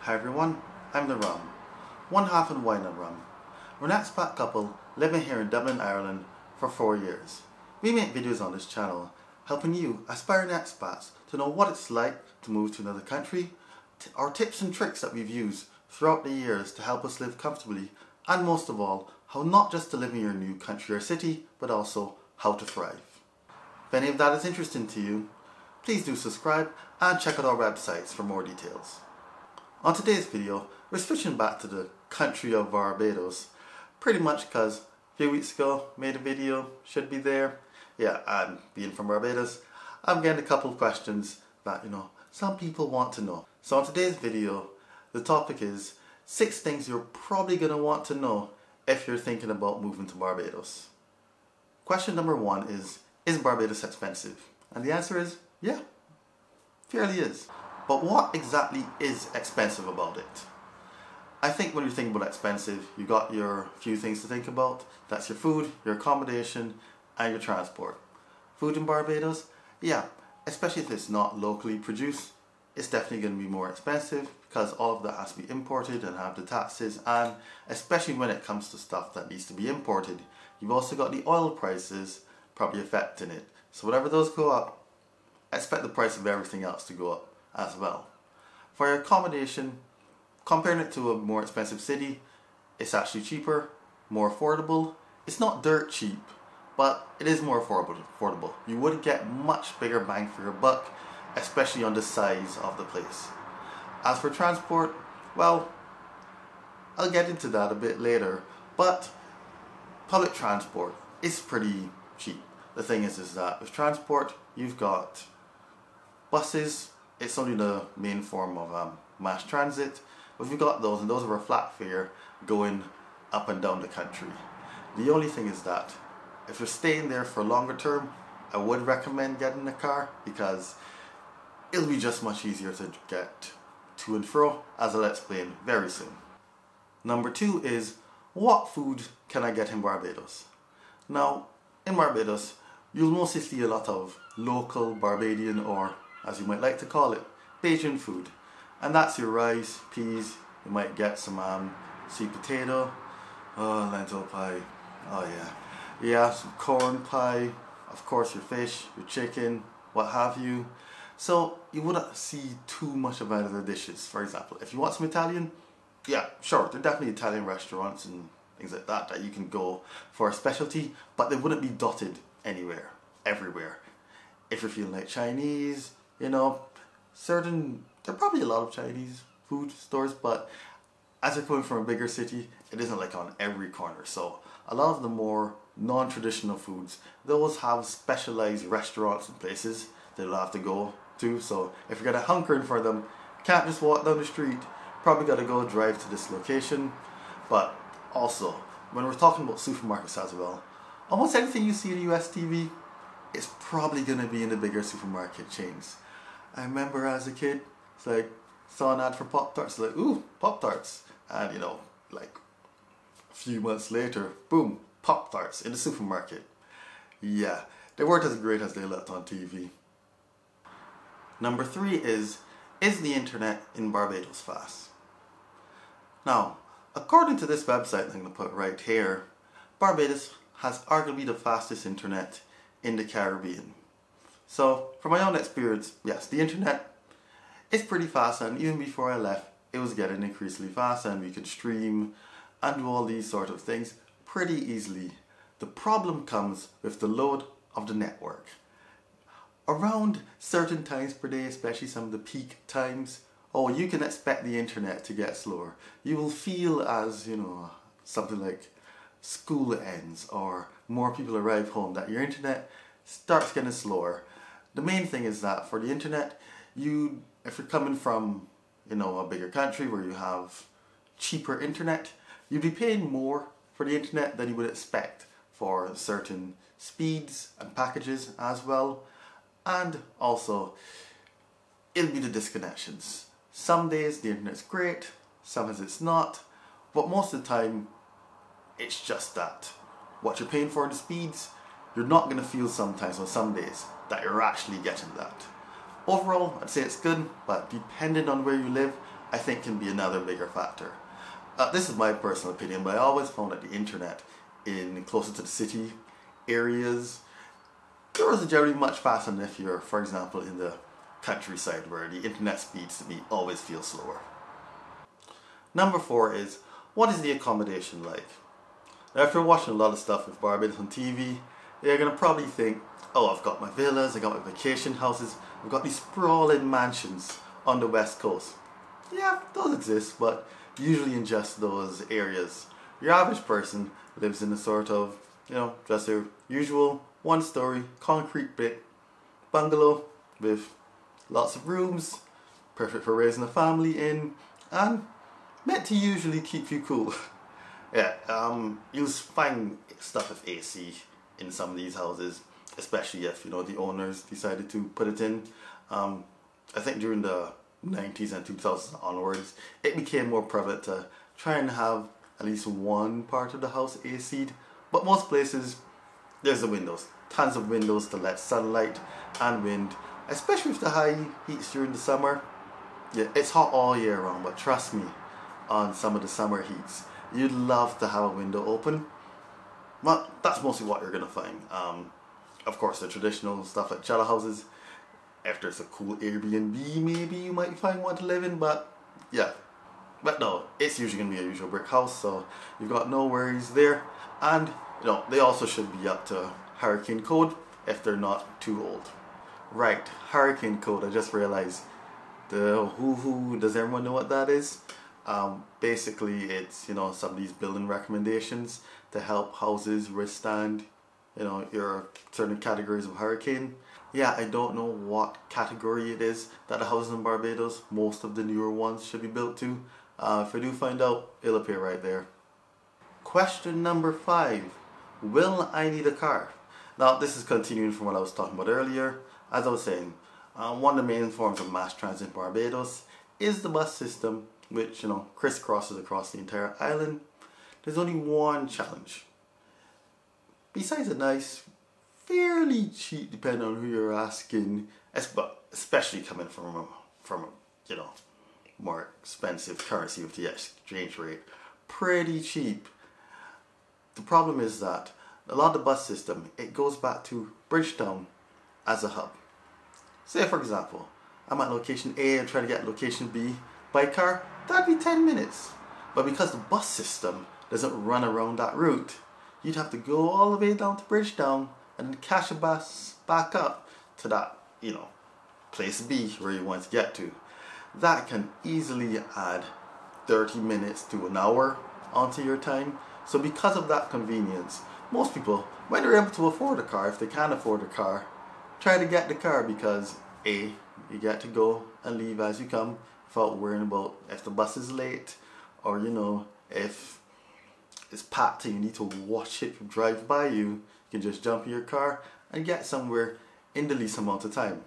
Hi everyone, I'm the Rum, one half and wine and rum. We're an expat couple living here in Dublin, Ireland for 4 years. We make videos on this channel helping you, aspiring expats, to know what it's like to move to another country, our tips and tricks that we've used throughout the years to help us live comfortably, and most of all, how not just to live in your new country or city, but also how to thrive. If any of that is interesting to you, please do subscribe and check out our websites for more details. On today's video, we're switching back to the country of Barbados, pretty much because a few weeks ago made a video, should be there. Yeah, and being from Barbados, I'm getting a couple of questions that, some people want to know. So on today's video, the topic is 6 things you're probably going to want to know if you're thinking about moving to Barbados. Question number 1 is Barbados expensive? And the answer is, yeah, fairly is. But what exactly is expensive about it? I think when you're thinking about expensive, you got your few things to think about. That's your food, your accommodation, and your transport. Food in Barbados, yeah, especially if it's not locally produced, it's definitely going to be more expensive because all of that has to be imported and have the taxes, and especially when it comes to stuff that needs to be imported, you've also got the oil prices probably affecting it. So whenever those go up, expect the price of everything else to go up as well. For your accommodation, comparing it to a more expensive city, it's actually cheaper, more affordable. It's not dirt cheap, but it is more affordable. You would get much bigger bang for your buck, especially on the size of the place. As for transport, well, I'll get into that a bit later, but public transport is pretty cheap. The thing is that with transport, you've got buses. It's only the main form of mass transit, but we've got those, and those are a flat fare going up and down the country. The only thing is that if you're staying there for longer term, I would recommend getting a car because it'll be just much easier to get to and fro, as I'll explain very soon. Number 2 is, what food can I get in Barbados? Now, in Barbados, you'll mostly see a lot of local Barbadian, or as you might like to call it, Bajan food. And that's your rice, peas, you might get some sweet potato, lentil pie, some corn pie, of course your fish, your chicken, what have you. So you wouldn't see too much of other dishes. For example, if you want some Italian, yeah, sure, there are definitely Italian restaurants and things like that you can go for a specialty, but they wouldn't be dotted anywhere, everywhere. If you're feeling like Chinese, there are probably a lot of Chinese food stores, but as you're coming from a bigger city, it isn't like on every corner. So a lot of the more non-traditional foods, those have specialized restaurants and places that you'll have to go to. So if you're gonna hunkering for them, you can't just walk down the street, probably gotta go drive to this location. But also, when we're talking about supermarkets as well, almost anything you see in US TV, it's probably gonna be in the bigger supermarket chains. I remember as a kid, it's like, saw an ad for Pop-Tarts, like, ooh, Pop-Tarts. And like a few months later, boom, Pop-Tarts in the supermarket. Yeah, they weren't as great as they looked on TV. Number 3 is the internet in Barbados fast? Now, according to this website I'm going to put right here, Barbados has arguably the fastest internet in the Caribbean. So, from my own experience, yes, the internet is pretty fast, and even before I left, it was getting increasingly fast, and we could stream and do all these sort of things pretty easily. The problem comes with the load of the network. Around certain times per day, especially some of the peak times, you can expect the internet to get slower. You will feel as, something like school ends or more people arrive home, that your internet starts getting slower. The main thing is that for the internet, if you're coming from, a bigger country where you have cheaper internet, you'd be paying more for the internet than you would expect for certain speeds and packages as well. And also, it'll be the disconnections. Some days the internet's great, sometimes it's not, but most of the time, it's just that. What you're paying for in the speeds, you're not going to feel sometimes on some days that you're actually getting that. Overall, I'd say it's good, but depending on where you live, I think can be another bigger factor. This is my personal opinion, but I always found that the internet in closer to the city areas, there was generally much faster than if you're, for example, in the countryside where the internet speeds to me always feel slower. Number 4 is, what is the accommodation like? Now, if you're watching a lot of stuff with Barbados on TV, you're going to probably think, oh, I've got my villas, I got my vacation houses, I've got these sprawling mansions on the west coast. Yeah, those exist, but usually in just those areas. Your average person lives in a sort of, just a usual one-story concrete brick bungalow with lots of rooms, perfect for raising a family in, and meant to usually keep you cool. Yeah, you'll find stuff with AC in some of these houses, especially if the owners decided to put it in. I think during the 90s and 2000s onwards, it became more prevalent to try and have at least one part of the house AC'd, but most places there's the windows, tons of windows to let sunlight and wind, especially with the high heats during the summer. Yeah, it's hot all year round, but trust me, on some of the summer heats, you'd love to have a window open. Well, that's mostly what you're going to find. Of course, the traditional stuff like challah houses, if there's a cool Airbnb, maybe you might find one to live in, but yeah. But no, it's usually going to be a usual brick house, so you've got no worries there. And, they also should be up to hurricane code if they're not too old. Right, hurricane code, I just realized. Does everyone know what that is? Basically, it's, some of these building recommendations to help houses withstand, your certain categories of hurricane. Yeah, I don't know what category it is that the houses in Barbados, most of the newer ones, should be built to. If I do find out, it'll appear right there. Question number 5. Will I need a car? Now, this is continuing from what I was talking about earlier. As I was saying, one of the main forms of mass transit in Barbados is the bus system, which, crisscrosses across the entire island. There's only one challenge. Besides a nice, fairly cheap, depending on who you're asking, especially coming from a more expensive currency with the exchange rate, pretty cheap. The problem is that a lot of the bus system, it goes back to Bridgetown as a hub. Say for example, I'm at location A and trying to get location B by car, that'd be 10 minutes. But because the bus system doesn't run around that route, you'd have to go all the way down to Bridgetown and then catch a bus back up to that, place B where you want to get to. That can easily add 30 minutes to an hour onto your time. So because of that convenience, most people, when they're able to afford a car, if they can afford a car, try to get the car because A, you get to go and leave as you come without worrying about if the bus is late or, if it's packed and you need to watch it drive by you, you can just jump in your car and get somewhere in the least amount of time.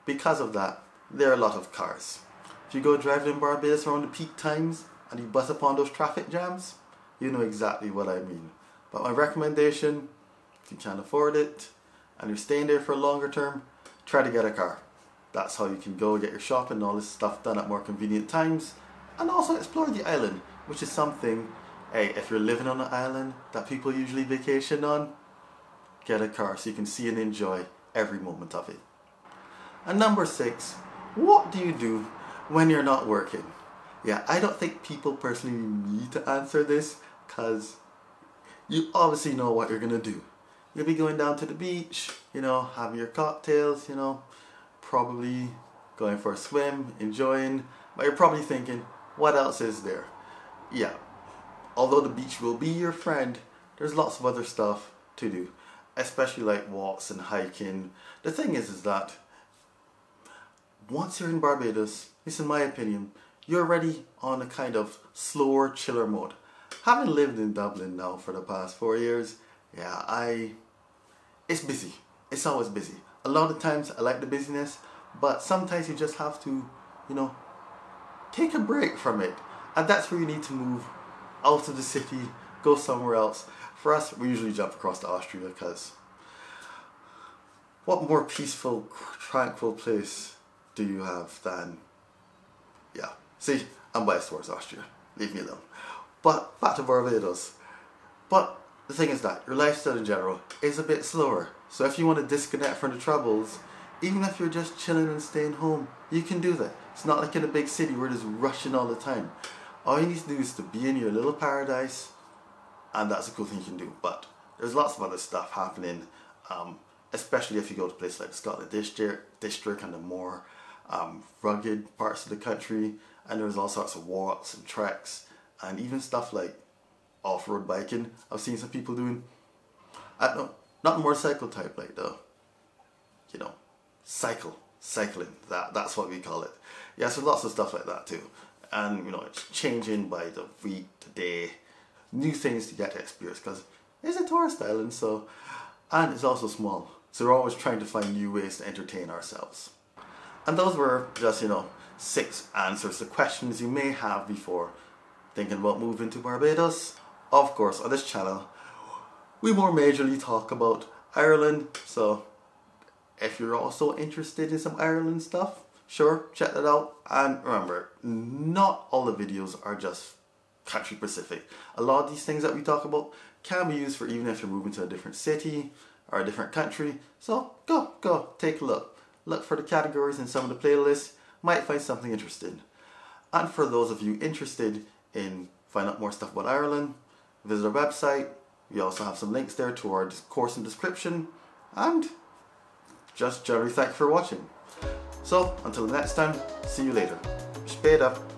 Because of that, there are a lot of cars. If you go driving in Barbados around the peak times and you bust upon those traffic jams, you know exactly what I mean. But my recommendation, if you can't afford it and you're staying there for a longer term, try to get a car. That's how you can go get your shopping and all this stuff done at more convenient times, and also explore the island, which is something, hey, if you're living on an island that people usually vacation on, get a car so you can see and enjoy every moment of it. And number 6, what do you do when you're not working? Yeah, I don't think people personally need to answer this because you obviously know what you're going to do. You'll be going down to the beach, having your cocktails, probably going for a swim, enjoying, but you're probably thinking, what else is there? Yeah, although the beach will be your friend, there's lots of other stuff to do, especially like walks and hiking. The thing is that once you're in Barbados, at least in my opinion, you're already on a kind of slower, chiller mode. Having lived in Dublin now for the past 4 years, yeah, it's busy. It's always busy. A lot of times I like the busyness, but sometimes you just have to, take a break from it. And that's where you need to move out of the city, go somewhere else. For us, we usually jump across to Austria because what more peaceful, tranquil place do you have than, Yeah, see, I'm biased towards Austria. Leave me alone. But back to Barbados. But the thing is that your lifestyle in general is a bit slower. So if you want to disconnect from the troubles, even if you're just chilling and staying home, you can do that. It's not like in a big city where there's rushing all the time. All you need to do is to be in your little paradise, and that's a cool thing you can do. But there's lots of other stuff happening, especially if you go to places like the Scotland district and the more rugged parts of the country. And there's all sorts of walks and treks, and even stuff like off-road biking. I've seen some people doing, I don't know, not the motorcycle type, like the, you know, cycling. That's what we call it. Yeah, so lots of stuff like that too. And you know, it's changing by the week, the day, new things to get to experience, because it's a tourist island, so, and it's also small. So we're always trying to find new ways to entertain ourselves. And those were just, you know, 6 answers to questions you may have before thinking about moving to Barbados. Of course, on this channel, we more majorly talk about Ireland, so if you're also interested in some Ireland stuff, sure, check that out. And remember, not all the videos are just country specific. A lot of these things that we talk about can be used for even if you're moving to a different city or a different country. So go, take a look. Look for the categories in some of the playlists. Might find something interesting. And for those of you interested in finding out more stuff about Ireland, visit our website. We also have some links there to our course and description. And just generally thank you for watching. So until the next time, see you later. Spade up.